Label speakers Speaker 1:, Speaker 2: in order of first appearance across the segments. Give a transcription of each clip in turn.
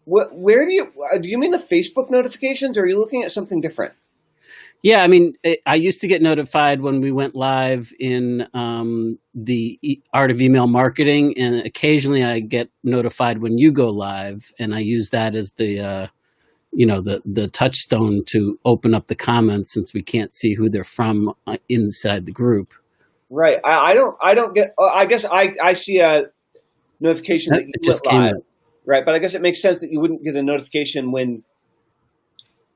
Speaker 1: Where do you mean the Facebook notifications, or are you looking at something different?
Speaker 2: Yeah, I mean, I used to get notified when we went live in the Art of Email Marketing, and occasionally I get notified when you go live, and I use that as the the touchstone to open up the comments since we can't see who they're from inside the group.
Speaker 1: Right. I don't get. I guess I see a notification that you
Speaker 2: just
Speaker 1: went live.
Speaker 2: up.
Speaker 1: Right, but I guess it makes sense that you wouldn't get a notification when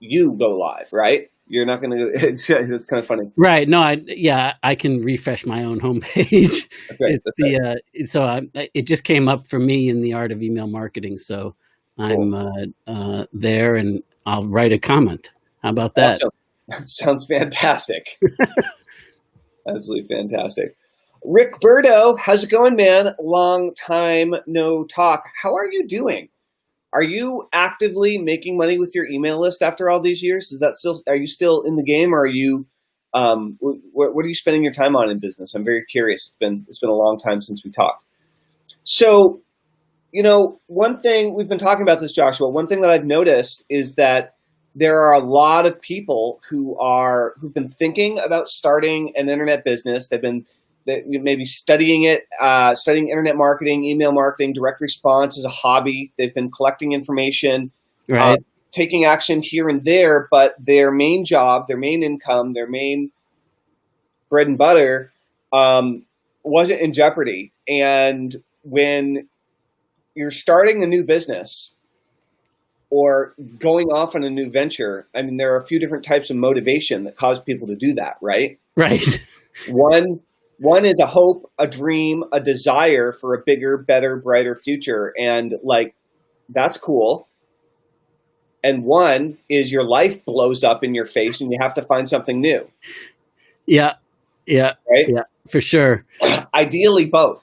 Speaker 1: you go live, right? You're not going to. It's kind of funny.
Speaker 2: Right. No. I can refresh my own homepage.
Speaker 1: Okay,
Speaker 2: It just came up for me in the Art of Email Marketing. So I'm there, and I'll write a comment. How about that?
Speaker 1: Awesome. That sounds fantastic. Absolutely fantastic. Rick Burdo, how's it going, man? Long time no talk. How are you doing? Are you actively making money with your email list after all these years? Are you still in the game, or are you? What are you spending your time on in business? I'm very curious. It's been a long time since we talked. So, one thing we've been talking about this, Joshua. One thing that I've noticed is that there are a lot of people who've been thinking about starting an internet business. They've been maybe studying internet marketing, email marketing, direct response as a hobby. They've been collecting information,
Speaker 2: right,
Speaker 1: taking action here and there, but their main job, their main income, their main bread and butter wasn't in jeopardy. And when you're starting a new business or going off on a new venture, I mean, there are a few different types of motivation that cause people to do that, right?
Speaker 2: Right.
Speaker 1: One is a hope, a dream, a desire for a bigger, better, brighter future. And that's cool. And one is your life blows up in your face and you have to find something new.
Speaker 2: Yeah. Yeah.
Speaker 1: Right?
Speaker 2: Yeah, for sure.
Speaker 1: Ideally both.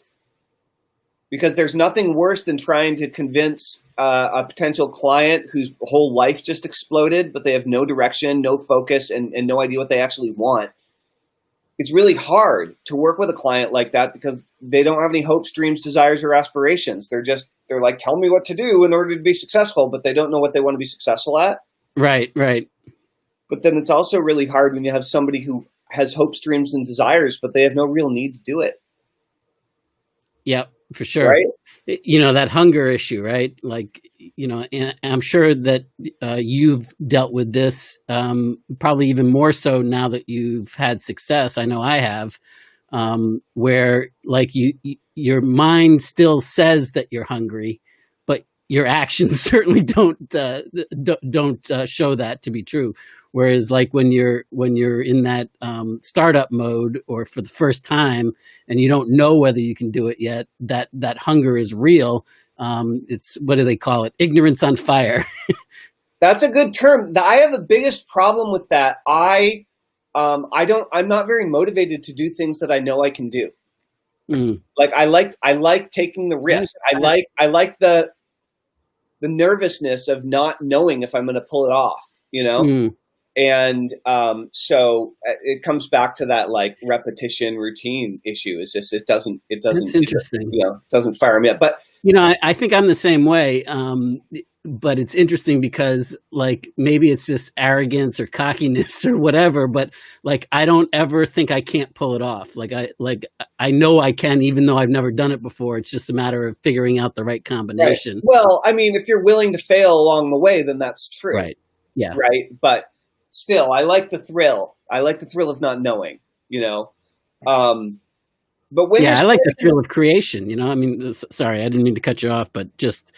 Speaker 1: Because there's nothing worse than trying to convince a potential client whose whole life just exploded, but they have no direction, no focus, and no idea what they actually want. It's really hard to work with a client like that because they don't have any hopes, dreams, desires, or aspirations. They're like, tell me what to do in order to be successful, but they don't know what they want to be successful at.
Speaker 2: Right, right.
Speaker 1: But then it's also really hard when you have somebody who has hopes, dreams, and desires, but they have no real need to do it.
Speaker 2: Yeah, for sure.
Speaker 1: Right?
Speaker 2: That hunger issue, right? And I'm sure that you've dealt with this probably even more so now that you've had success. I know I have, where your mind still says that you're hungry, but your actions certainly don't show that to be true. Whereas when you're in that startup mode or for the first time and you don't know whether you can do it yet, that hunger is real. It's, what do they call it? Ignorance on fire.
Speaker 1: That's a good term. I have the biggest problem with that. I'm not very motivated to do things that I know I can do. Mm. I like taking the risk. I like the nervousness of not knowing if I'm going to pull it off, Mm. And so it comes back to that repetition routine issue. It's just it doesn't
Speaker 2: That's interesting.
Speaker 1: Doesn't fire me up. But
Speaker 2: I think I'm the same way. But it's interesting because maybe it's just arrogance or cockiness or whatever. But I don't ever think I can't pull it off. I know I can, even though I've never done it before. It's just a matter of figuring out the right combination.
Speaker 1: Right. Well, I mean, if you're willing to fail along the way, then that's true.
Speaker 2: Right. Yeah.
Speaker 1: Right. But still, I like the thrill. I like the thrill of not knowing, but when
Speaker 2: I like the thrill of creation, I mean, sorry, I didn't mean to cut you off, but just,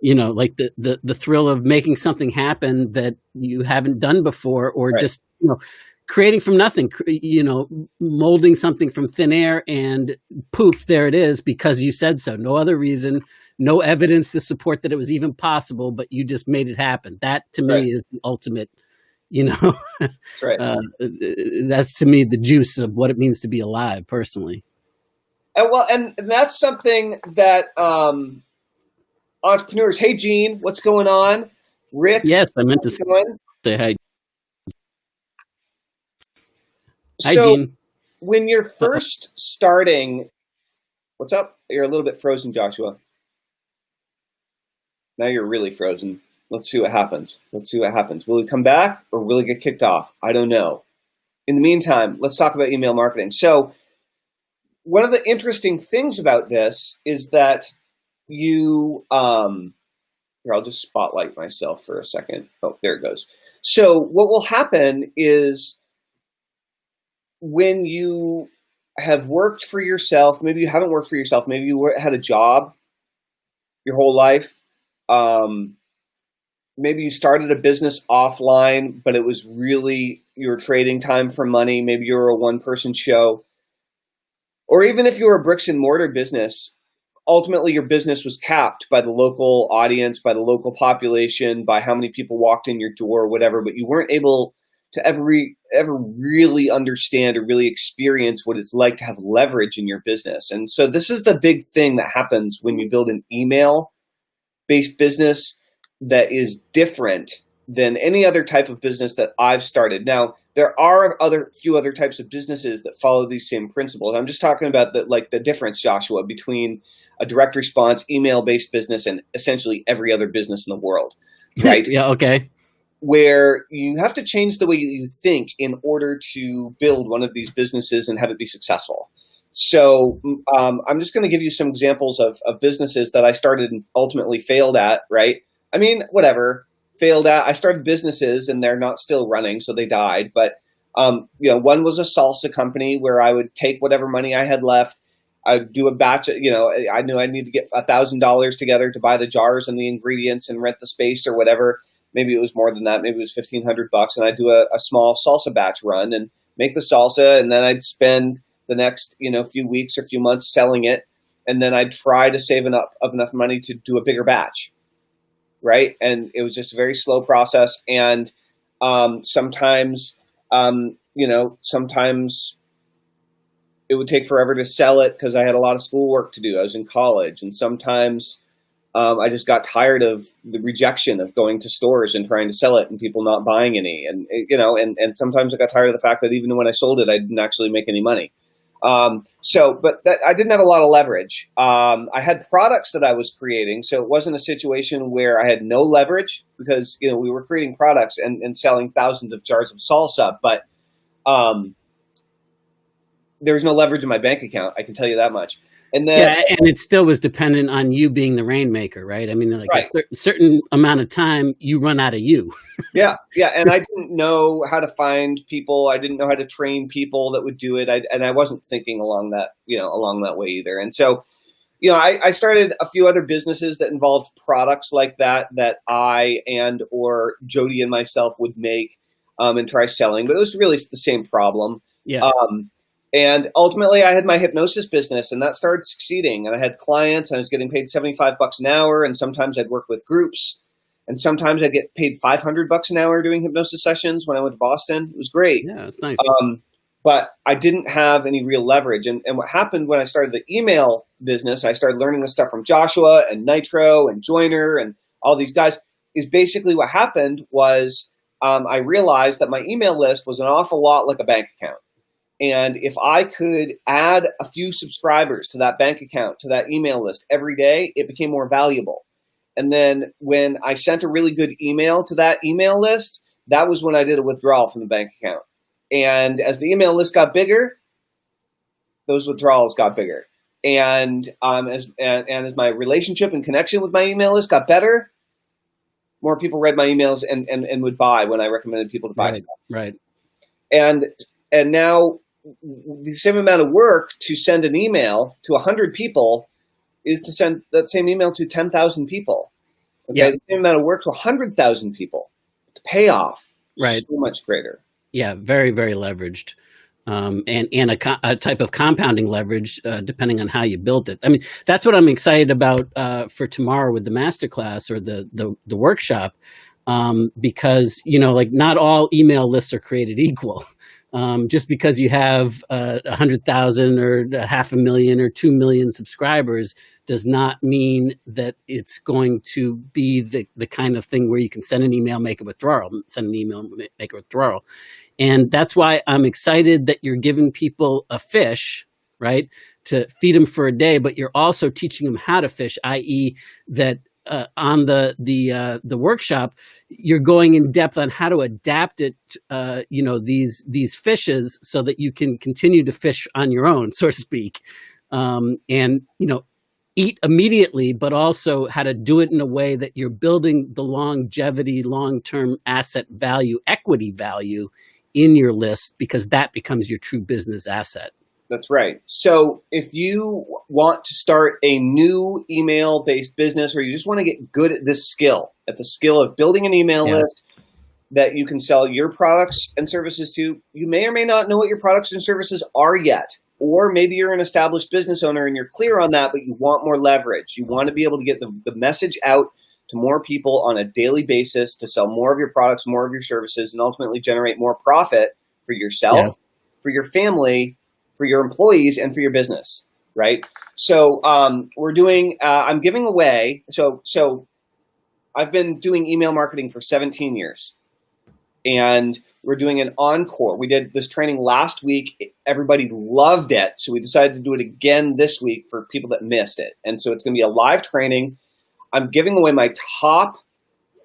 Speaker 2: the thrill of making something happen that you haven't done before, or right. Just, creating from nothing, molding something from thin air and poof, there it is because you said so. No other reason, no evidence to support that it was even possible, but you just made it happen. That to me is the ultimate.
Speaker 1: Right.
Speaker 2: That's to me the juice of what it means to be alive personally.
Speaker 1: And that's something that entrepreneurs. Hey, Gene, what's going on? Rick.
Speaker 2: Yes, I meant to say hi. Hi,
Speaker 1: so
Speaker 2: Gene.
Speaker 1: When you're first starting, what's up? You're a little bit frozen, Joshua. Now you're really frozen. Let's see what happens. Let's see what happens. Will he come back or will he get kicked off? I don't know. In the meantime, let's talk about email marketing. So one of the interesting things about this is that you, here, I'll just spotlight myself for a second. Oh, there it goes. So what will happen is when you have worked for yourself, maybe you haven't worked for yourself, maybe you had a job your whole life, maybe you started a business offline, but it was really, you were trading time for money. Maybe you were a one-person show. Or even if you were a bricks and mortar business, ultimately your business was capped by the local audience, by the local population, by how many people walked in your door, whatever, but you weren't able to ever really understand or really experience what it's like to have leverage in your business. And so this is the big thing that happens when you build an email-based business that is different than any other type of business that I've started. Now, there are few other types of businesses that follow these same principles. I'm just talking about the difference, Joshua, between a direct response email-based business and essentially every other business in the world, right?
Speaker 2: Yeah, okay.
Speaker 1: Where you have to change the way you think in order to build one of these businesses and have it be successful. So I'm just going to give you some examples of businesses that I started and ultimately failed at, right? I mean, whatever, failed at. I started businesses and they're not still running, so they died. But one was a salsa company where I would take whatever money I had left. I'd do a batch. I knew I needed to get $1,000 together to buy the jars and the ingredients and rent the space or whatever. Maybe it was more than that. Maybe it was $1,500, and I'd do a small salsa batch run and make the salsa, and then I'd spend the next few weeks or few months selling it, and then I'd try to save enough money to do a bigger batch. Right. And it was just a very slow process. And sometimes it would take forever to sell it because I had a lot of schoolwork to do. I was in college. And sometimes I just got tired of the rejection of going to stores and trying to sell it and people not buying any. And, and sometimes I got tired of the fact that even when I sold it, I didn't actually make any money. But I didn't have a lot of leverage. I had products that I was creating, so it wasn't a situation where I had no leverage because, we were creating products and selling thousands of jars of salsa, but, there was no leverage in my bank account. I can tell you that much. And then,
Speaker 2: and it still was dependent on you being the rainmaker, right? I mean, like
Speaker 1: right.
Speaker 2: a certain amount of time, you run out of you.
Speaker 1: Yeah. And I didn't know how to find people. I didn't know how to train people that would do it. And I wasn't thinking along that way either. And so, I started a few other businesses that involved products like that I or Jody and myself would make and try selling. But it was really the same problem.
Speaker 2: Yeah.
Speaker 1: And ultimately, I had my hypnosis business, and that started succeeding. And I had clients, and I was getting paid $75 an hour. And sometimes I'd work with groups, and sometimes I'd get paid $500 an hour doing hypnosis sessions when I went to Boston. It was great.
Speaker 2: Yeah, it's nice.
Speaker 1: But I didn't have any real leverage. And what happened when I started the email business, I started learning this stuff from Joshua and Nitro and Joiner and all these guys, is basically what happened was I realized that my email list was an awful lot like a bank account. And if I could add a few subscribers to that bank account, to that email list every day, it became more valuable. And then when I sent a really good email to that email list, that was when I did a withdrawal from the bank account. And as the email list got bigger, those withdrawals got bigger. And as my relationship and connection with my email list got better, more people read my emails and would buy when I recommended people to buy stuff.
Speaker 2: Right.
Speaker 1: And now the same amount of work to send an email to 100 people is to send that same email to 10,000 people. Okay?
Speaker 2: Yeah.
Speaker 1: The same amount of work to 100,000 people. The payoff is so much greater.
Speaker 2: Yeah, very, very leveraged. And a type of compounding leverage depending on how you built it. I mean, that's what I'm excited about for tomorrow with the masterclass or the workshop, because, not all email lists are created equal. Just because you have 100,000 or 500,000 or 2 million subscribers does not mean that it's going to be the kind of thing where you can send an email, make a withdrawal, And that's why I'm excited that you're giving people a fish, right, to feed them for a day, but you're also teaching them how to fish, i.e. that on the workshop, you're going in depth on how to adapt it, these fishes so that you can continue to fish on your own, so to speak, and eat immediately, but also how to do it in a way that you're building the longevity, long-term asset value, equity value in your list, because that becomes your true business asset.
Speaker 1: That's right. So if you want to start a new email-based business, or you just want to get good at this skill, at the skill of building an email list that you can sell your products and services to, you may or may not know what your products and services are yet. Or maybe you're an established business owner and you're clear on that, but you want more leverage. You want to be able to get the message out to more people on a daily basis to sell more of your products, more of your services, and ultimately generate more profit for yourself, for your family, for your employees, and for your business, right? So we're doing, I'm giving away, so I've been doing email marketing for 17 years. And we're doing an encore. We did this training last week. Everybody loved it. So we decided to do it again this week for people that missed it. And so it's going to be a live training. I'm giving away my top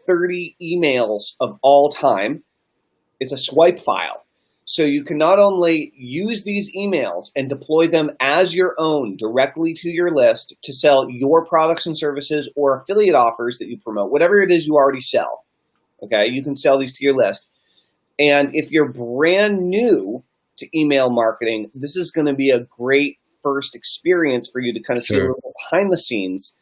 Speaker 1: 30 emails of all time. It's a swipe file. So you can not only use these emails and deploy them as your own directly to your list to sell your products and services or affiliate offers that you promote, whatever it is you already sell. Okay, you can sell these to your list. And if you're brand new to email marketing, this is going to be a great first experience for you to kind of see a little bit behind the scenes.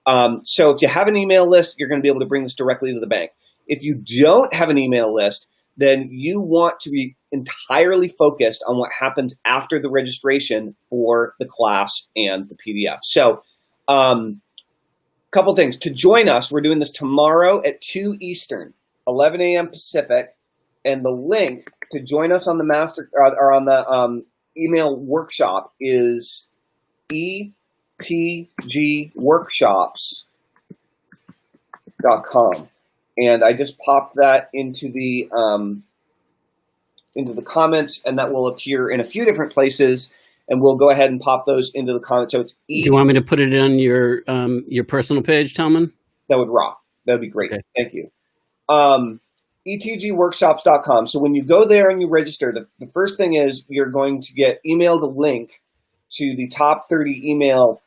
Speaker 1: So if you have an email list, you're going to be able to bring this directly to the bank. If you don't have an email list, then you want to be entirely focused on what happens after the registration for the class and the PDF. So couple things. To join us, we're doing this tomorrow at 2 Eastern, 11 a.m. Pacific, and the link to join us on the email workshop is etgworkshops.com, and I just popped that into the comments, and that will appear in a few different places. And we'll go ahead and pop those into the comments. So it's
Speaker 2: Do you want me to put it on your personal page, Talman?
Speaker 1: That would rock. That would be great. Okay. Thank you. ETGworkshops.com. So when you go there and you register, the first thing is you're going to get emailed a link to the top 30 emails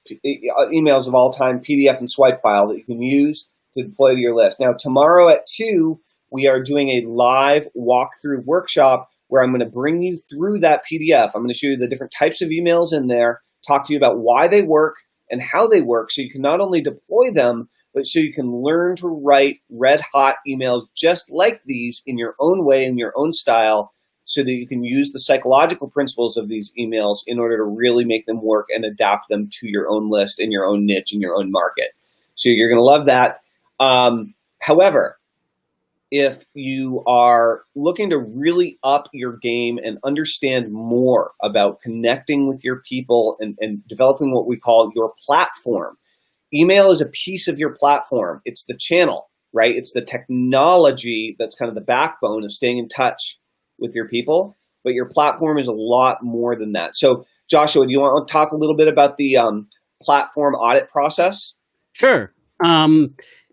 Speaker 1: of all time PDF and swipe file that you can use to deploy to your list. Now, tomorrow at 2, we are doing a live walkthrough workshop where I'm going to bring you through that PDF. I'm going to show you the different types of emails in there, talk to you about why they work and how they work, so you can not only deploy them, but so you can learn to write red hot emails just like these in your own way, in your own style, so that you can use the psychological principles of these emails in order to really make them work and adapt them to your own list and your own niche and your own market. So you're going to love that. However, if you are looking to really up your game and understand more about connecting with your people and developing what we call your platform, email is a piece of your platform. It's the channel, right? It's the technology that's kind of the backbone of staying in touch with your people, but your platform is a lot more than that. So Joshua, do you want to talk a little bit about the platform audit process?
Speaker 2: Sure.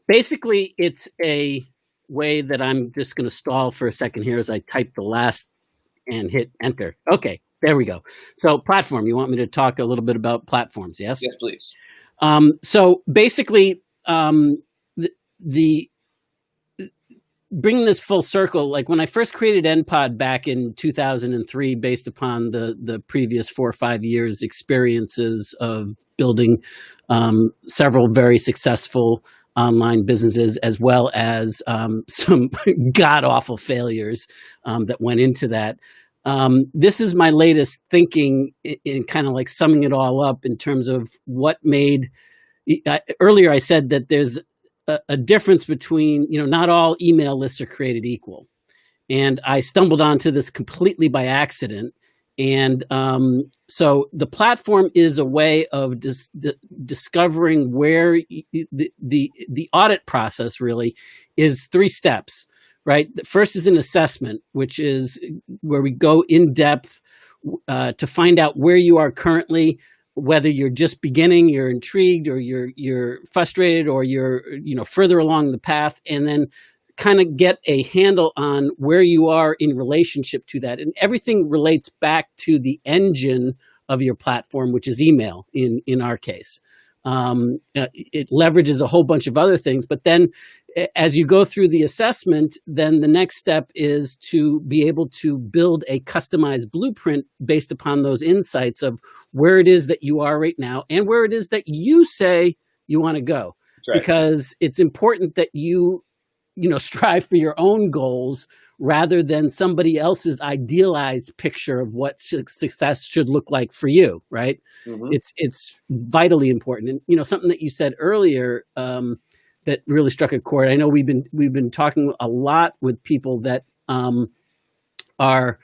Speaker 2: Basically, it's a way that I'm just going to stall for a second here as I type the last and hit enter. Okay, there we go. So platform, you want me to talk a little bit about platforms, yes?
Speaker 1: Yes, please.
Speaker 2: So basically, the bringing this full circle, like when I first created NPod back in 2003, based upon the previous 4 or 5 years experiences of building several very successful online businesses, as well as some god-awful failures that went into that. This is my latest thinking in kind of like summing it all up in terms of what made, earlier I said that there's a difference between, not all email lists are created equal. And I stumbled onto this completely by accident. And so the platform is a way of discovering where the audit process really is 3 steps, right? The first is an assessment, which is where we go in depth to find out where you are currently, whether you're just beginning, you're intrigued, or you're frustrated, or you're further along the path, and then kind of get a handle on where you are in relationship to that. And everything relates back to the engine of your platform, which is email in our case. It leverages a whole bunch of other things, but then as you go through the assessment, then the next step is to be able to build a customized blueprint based upon those insights of where it is that you are right now and where it is that you say you want to go. That's right. Because it's important that you strive for your own goals rather than somebody else's idealized picture of what success should look like for you, right? Mm-hmm. It's vitally important. And something that you said earlier that really struck a chord. I know we've been talking a lot with people that are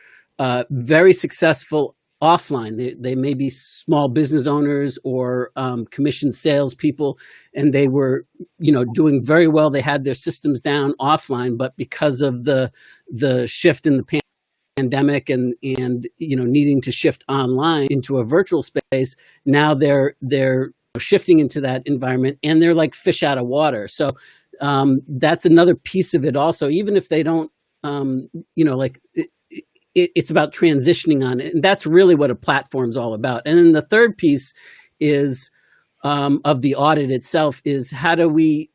Speaker 2: very successful offline. They may be small business owners or commissioned salespeople, and they were, doing very well. They had their systems down offline, but because of the shift in the pandemic and needing to shift online into a virtual space, now they're shifting into that environment, and they're like fish out of water. So that's another piece of it. Also, even if they don't, it's about transitioning on it. And that's really what a platform's all about. And then the third piece is of the audit itself is how do we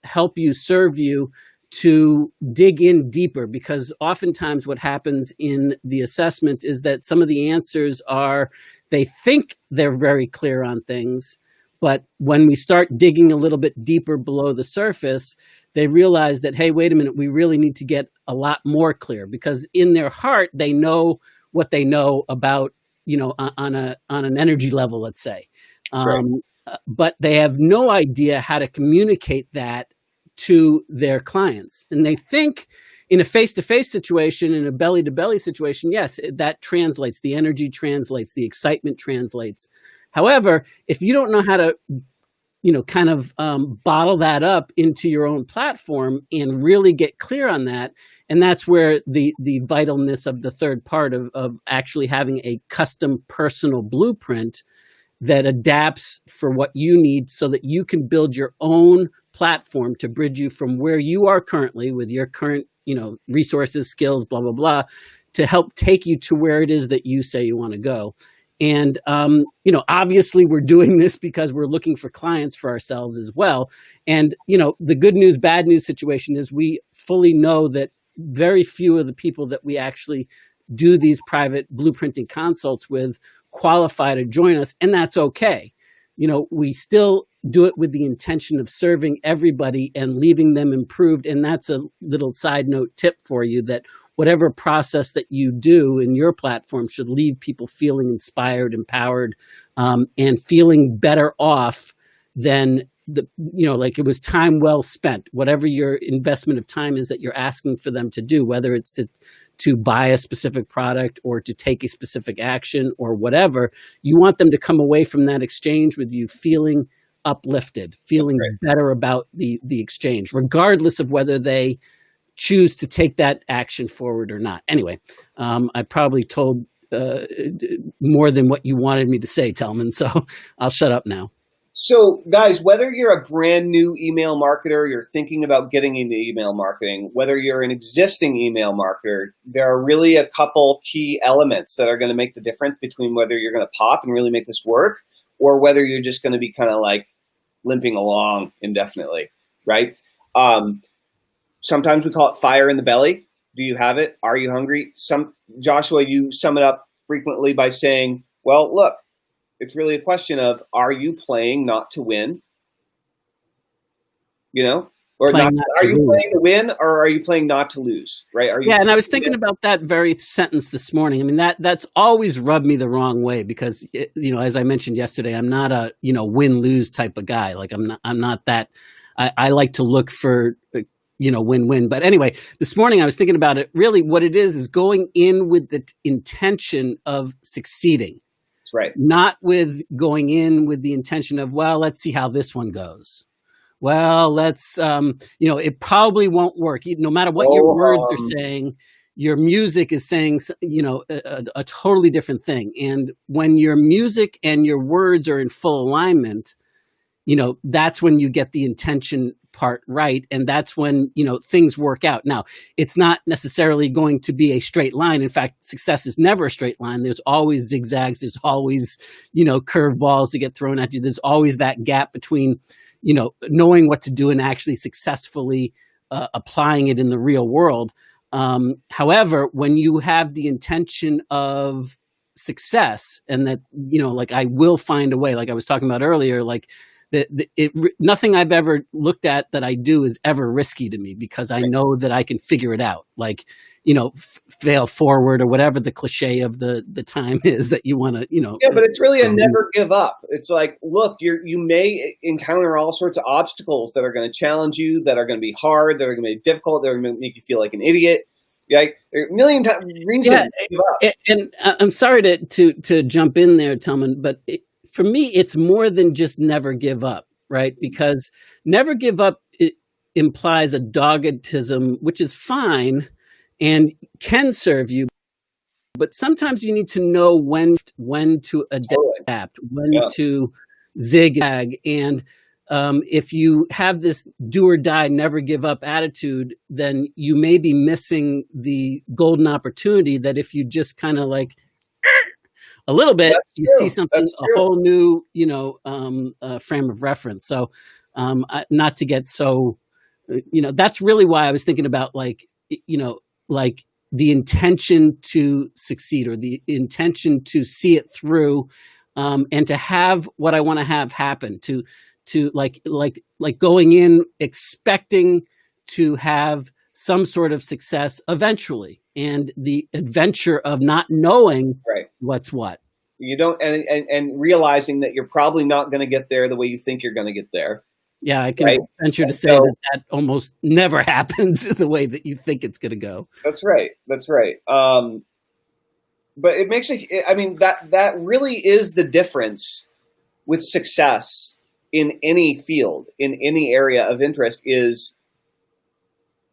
Speaker 2: help you, serve you to dig in deeper? Because oftentimes what happens in the assessment is that some of the answers are, they think they're very clear on things, but when we start digging a little bit deeper below the surface, they realize that, hey, wait a minute, we really need to get a lot more clear, because in their heart, they know what they know about, on an energy level, let's say. Right. But they have no idea how to communicate that to their clients. And they think in a face-to-face situation, in a belly-to-belly situation, yes, that translates. The energy translates. The excitement translates. However, if you don't know how to bottle that up into your own platform and really get clear on that. And that's where the vitalness of the third part of actually having a custom personal blueprint that adapts for what you need so that you can build your own platform to bridge you from where you are currently with your current, resources, skills, blah, blah, blah, to help take you to where it is that you say you want to go. And, obviously we're doing this because we're looking for clients for ourselves as well. And, the good news, bad news situation is we fully know that very few of the people that we actually do these private blueprinting consults with qualify to join us. And that's okay. We still do it with the intention of serving everybody and leaving them improved. And that's a little side note tip for you, that whatever process that you do in your platform should leave people feeling inspired, empowered, and feeling better off than like it was time well spent. Whatever your investment of time is that you're asking for them to do, whether it's to buy a specific product or to take a specific action or whatever, you want them to come away from that exchange with you feeling uplifted, feeling better about the exchange, regardless of whether they choose to take that action forward or not. Anyway, I probably told more than what you wanted me to say, Telman, so I'll shut up now.
Speaker 1: So guys, whether you're a brand new email marketer, you're thinking about getting into email marketing, whether you're an existing email marketer, there are really a couple key elements that are going to make the difference between whether you're going to pop and really make this work or whether you're just going to be kind of like limping along indefinitely, right? Sometimes we call it fire in the belly. Do you have it? Are you hungry? Joshua, you sum it up frequently by saying, well, look, it's really a question of, are you playing not to win? Or not, are you playing to win or are you playing not to lose? Right?
Speaker 2: And I was thinking about that very sentence this morning. I mean, that's always rubbed me the wrong way because, as I mentioned yesterday, I'm not a, win-lose type of guy. Like I'm not that. I like to look for, win-win. But anyway, this morning I was thinking about it. Really what it is going in with the intention of succeeding.
Speaker 1: That's right.
Speaker 2: Not with going in with the intention of, well, let's see how this one goes. Well, let's, it probably won't work. No matter what your words are saying, your music is saying, a totally different thing. And when your music and your words are in full alignment, that's when you get the intention part right. And that's when, things work out. Now, it's not necessarily going to be a straight line. In fact, success is never a straight line. There's always zigzags. There's always, curveballs to get thrown at you. There's always that gap between, knowing what to do and actually successfully applying it in the real world. However, when you have the intention of success and that, like I will find a way, like I was talking about earlier, like nothing I've ever looked at that I do is ever risky to me because I know that I can figure it out. Like, fail forward or whatever the cliche of the time is that you want to,
Speaker 1: Yeah, but it's really a never give up. It's like, look, you may encounter all sorts of obstacles that are going to challenge you, that are going to be hard, that are going to be difficult, that are going to make you feel like an idiot. Like there are a million reasons to give up.
Speaker 2: And I'm sorry to jump in there, Tillman, but for me, it's more than just never give up, right? Because never give up implies a doggedism, which is fine and can serve you. But sometimes you need to know when to adapt, when to zigzag. And if you have this do or die, never give up attitude, then you may be missing the golden opportunity that if you just kind of like a little bit, you see something, a whole new, frame of reference. So not to get so, that's really why I was thinking about like the intention to succeed or the intention to see it through and to have what I want to have happen, to like going in expecting to have some sort of success eventually, and the adventure of not knowing what's what.
Speaker 1: You don't, and realizing that you're probably not going to get there the way you think you're going to get there.
Speaker 2: Yeah, I can venture to say that almost never happens the way that you think it's going to go.
Speaker 1: That's right. That's right. But it makes it, I mean, that really is the difference with success in any field, in any area of interest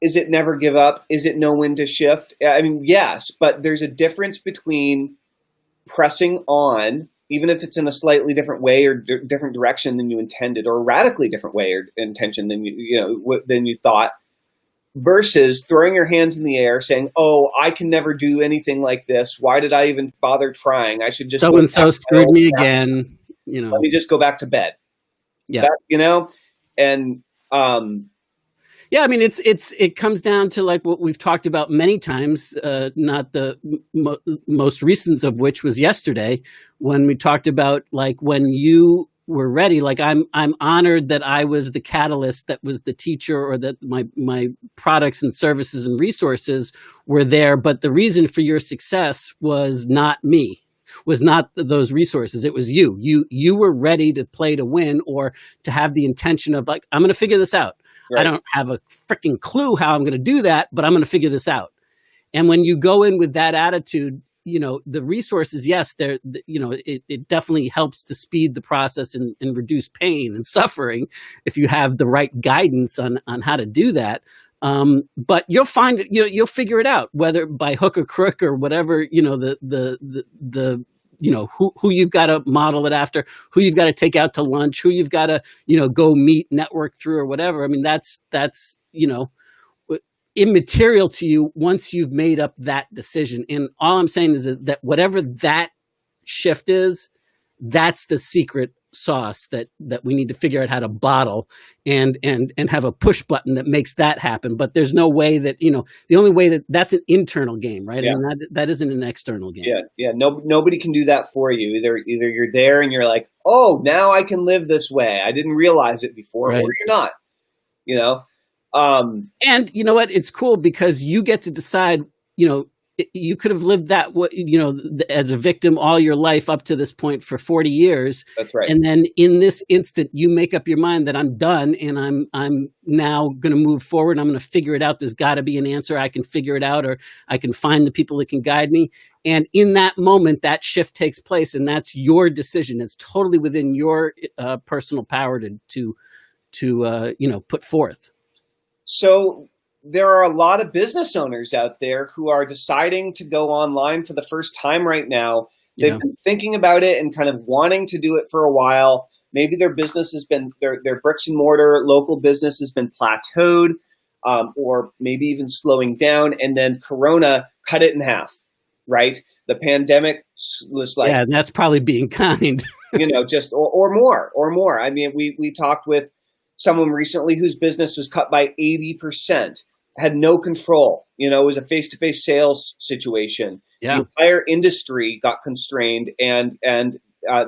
Speaker 1: is it never give up? Is it know when to shift? I mean, yes, but there's a difference between pressing on, even if it's in a slightly different way or different direction than you intended, or a radically different way or intention than than you thought, versus throwing your hands in the air saying, "Oh, I can never do anything like this. Why did I even bother trying? I should just
Speaker 2: so and so screwed me again.
Speaker 1: Let me just go back to bed."
Speaker 2: Yeah,
Speaker 1: and
Speaker 2: yeah, I mean, it comes down to like what we've talked about many times, not the most recent of which was yesterday when we talked about like when you were ready. Like I'm honored that I was the catalyst, that was the teacher, or that my products and services and resources were there. But the reason for your success was not me. Was not those resources. It was you. You were ready to play to win, or to have the intention of like, I'm going to figure this out. Right. I don't have a freaking clue how I'm going to do that, but I'm going to figure this out. And when you go in with that attitude, the resources, yes, it definitely helps to speed the process and reduce pain and suffering if you have the right guidance on how to do that. But you'll find it, you'll figure it out, whether by hook or crook or whatever, who you've got to model it after, who you've got to take out to lunch, who you've got to, go meet, network through or whatever. I mean, that's immaterial to you once you've made up that decision. And all I'm saying is that whatever that shift is, that's the secret sauce that we need to figure out how to bottle and have a push button that makes that happen. But there's no way that, the only way that's an internal game, right? Yeah. I mean, that isn't an external game.
Speaker 1: Yeah. Nobody can do that for you. Either you're there and you're like, oh, now I can live this way. I didn't realize it before, right. Or you're not,
Speaker 2: and you know what? It's cool because you get to decide, you could have lived that way, as a victim all your life up to this point for 40 years.
Speaker 1: That's right.
Speaker 2: And then in this instant, you make up your mind that I'm done and I'm now going to move forward. I'm going to figure it out. There's got to be an answer. I can figure it out, or I can find the people that can guide me. And in that moment, that shift takes place, and that's your decision. It's totally within your personal power to put forth.
Speaker 1: So there are a lot of business owners out there who are deciding to go online for the first time right now. They've been thinking about it and kind of wanting to do it for a while. Maybe their business has been, their bricks and mortar local business has been plateaued, or maybe even slowing down. And then Corona cut it in half, right? The pandemic was like,
Speaker 2: yeah, that's probably being kind.
Speaker 1: just, or more. I mean, we talked with someone recently whose business was cut by 80%, had no control. It was a face-to-face sales situation.
Speaker 2: Yeah.
Speaker 1: The entire industry got constrained, and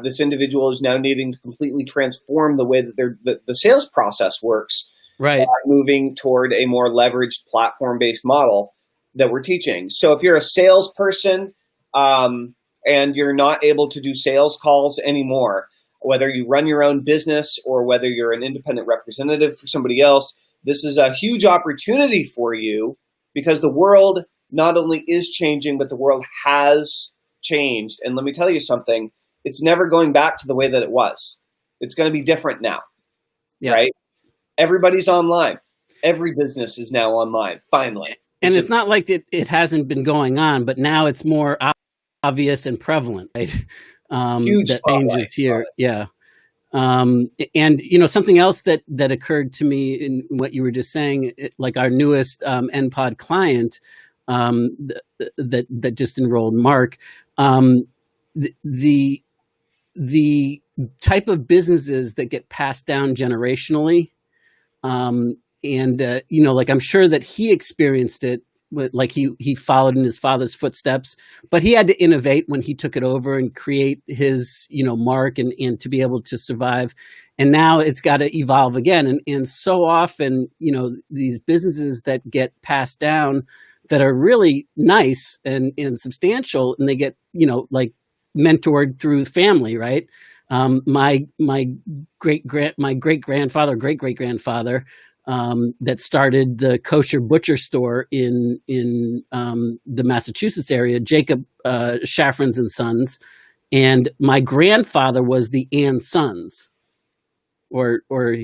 Speaker 1: this individual is now needing to completely transform the way that the sales process works.
Speaker 2: Right.
Speaker 1: Moving toward a more leveraged platform-based model that we're teaching. So if you're a salesperson and you're not able to do sales calls anymore, whether you run your own business or whether you're an independent representative for somebody else, this is a huge opportunity for you, because the world not only is changing, but the world has changed. And let me tell you something, it's never going back to the way that it was. It's going to be different now, right? Everybody's online. Every business is now online, finally.
Speaker 2: And it's not like it hasn't been going on, but now it's more obvious and prevalent, right?
Speaker 1: Huge
Speaker 2: that changes here. Yeah. And something else that occurred to me in what you were just saying, like our newest NPod client that just enrolled, Mark, the type of businesses that get passed down generationally, like I'm sure that he experienced it. Like he followed in his father's footsteps, but he had to innovate when he took it over and create his, mark and to be able to survive. And now it's got to evolve again. And so often, these businesses that get passed down that are really nice and substantial, and they get, like mentored through family, right? My great grandfather that started the kosher butcher store in the Massachusetts area, Jacob Shafran's and Sons, and my grandfather was the and Sons, or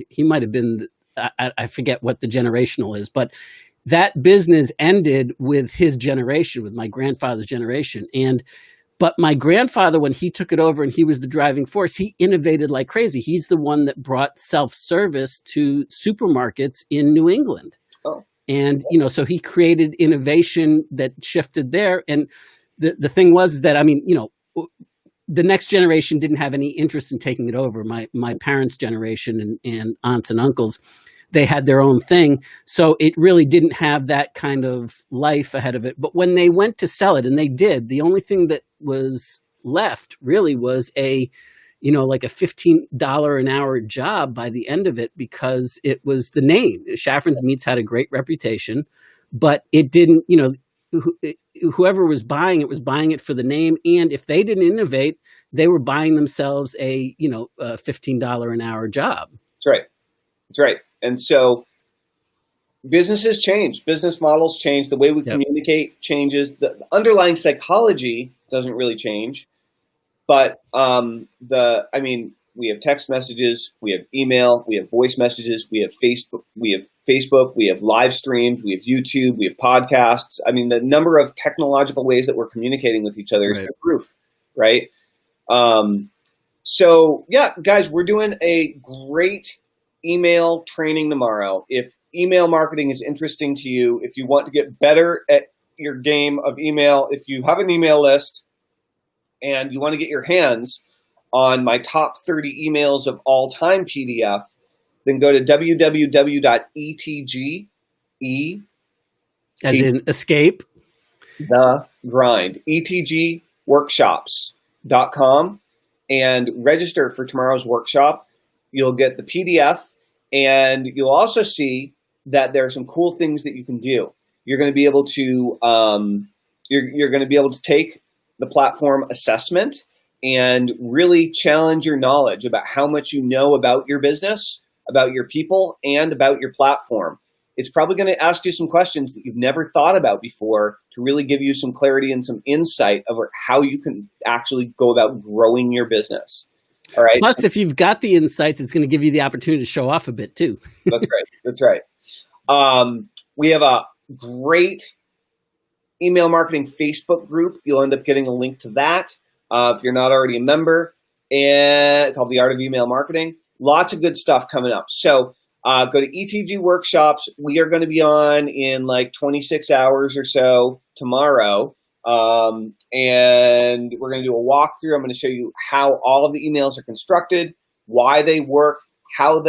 Speaker 2: he might have been. I forget what the generational is, but that business ended with his generation, with my grandfather's generation, But my grandfather, when he took it over and he was the driving force, he innovated like crazy. He's the one that brought self-service to supermarkets in New England.
Speaker 1: Oh.
Speaker 2: And, so he created innovation that shifted there. And the thing was that, the next generation didn't have any interest in taking it over. My parents' generation and aunts and uncles, they had their own thing. So it really didn't have that kind of life ahead of it. But when they went to sell it, and they did, the only thing that was left really was like a $15 an hour job by the end of it, because it was the name. Shafran's Meats had a great reputation, but it didn't, whoever was buying it was buying it for the name. And if they didn't innovate, they were buying themselves a $15 an hour job.
Speaker 1: That's right. That's right. And so businesses change, business models change, the way we communicate changes. The underlying psychology doesn't really change, but we have text messages, we have email, we have voice messages, we have Facebook, we have live streams, we have YouTube, we have podcasts. I mean, the number of technological ways that we're communicating with each other is the proof, right? So yeah, guys, we're doing a great email training tomorrow. If email marketing is interesting to you, if you want to get better at your game of email, if you have an email list and you want to get your hands on my top 30 emails of all time PDF, then go to www.etg,
Speaker 2: as in escape,
Speaker 1: the grind, etgworkshops.com, and register for tomorrow's workshop. You'll get the PDF, and you'll also see that there are some cool things that you can do. You're going to be able to you're going to be able to take the platform assessment and really challenge your knowledge about how much you know about your business, about your people, and about your platform. It's probably going to ask you some questions that you've never thought about before to really give you some clarity and some insight over how you can actually go about growing your business. All right.
Speaker 2: Plus, if you've got the insights, it's going to give you the opportunity to show off a bit too.
Speaker 1: That's right. That's right. We have a great email marketing Facebook group. You'll end up getting a link to that if you're not already a member, and called The Art of Email Marketing. Lots of good stuff coming up. So go to ETG Workshops. We are going to be on in like 26 hours or so tomorrow. And we're going to do a walkthrough. I'm going to show you how all of the emails are constructed, why they work, how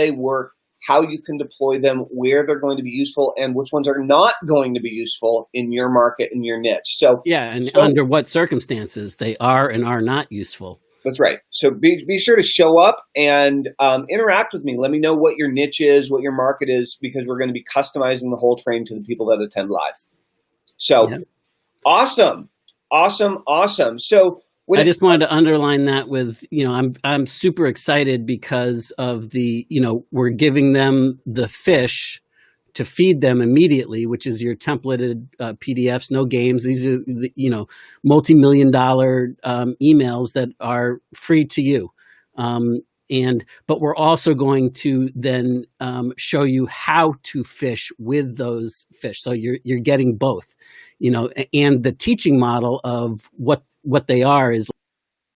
Speaker 1: you can deploy them, where they're going to be useful, and which ones are not going to be useful in your market and your niche. So
Speaker 2: under what circumstances they are and are not useful.
Speaker 1: That's right. So be sure to show up and interact with me. Let me know what your niche is, what your market is, because we're going to be customizing the whole train to the people that attend live. So awesome. So
Speaker 2: I just wanted to underline that with, I'm super excited because of we're giving them the fish to feed them immediately, which is your templated PDFs, no games. These are multi-million-dollar emails that are free to you. But we're also going to then show you how to fish with those fish. So you're getting both, and the teaching model of what they are is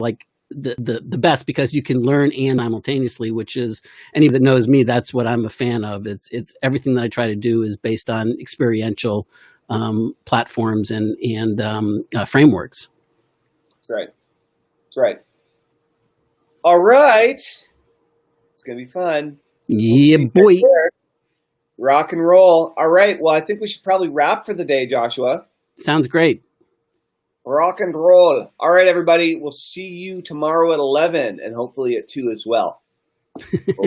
Speaker 2: like the best, because you can learn and simultaneously, which is, anybody that knows me, that's what I'm a fan of. It's everything that I try to do is based on experiential platforms and frameworks.
Speaker 1: That's right. All right. It's going to be fun.
Speaker 2: Yeah, boy.
Speaker 1: Rock and roll. All right. Well, I think we should probably wrap for the day, Joshua.
Speaker 2: Sounds great.
Speaker 1: Rock and roll. All right, everybody. We'll see you tomorrow at 11 and hopefully at 2 as well.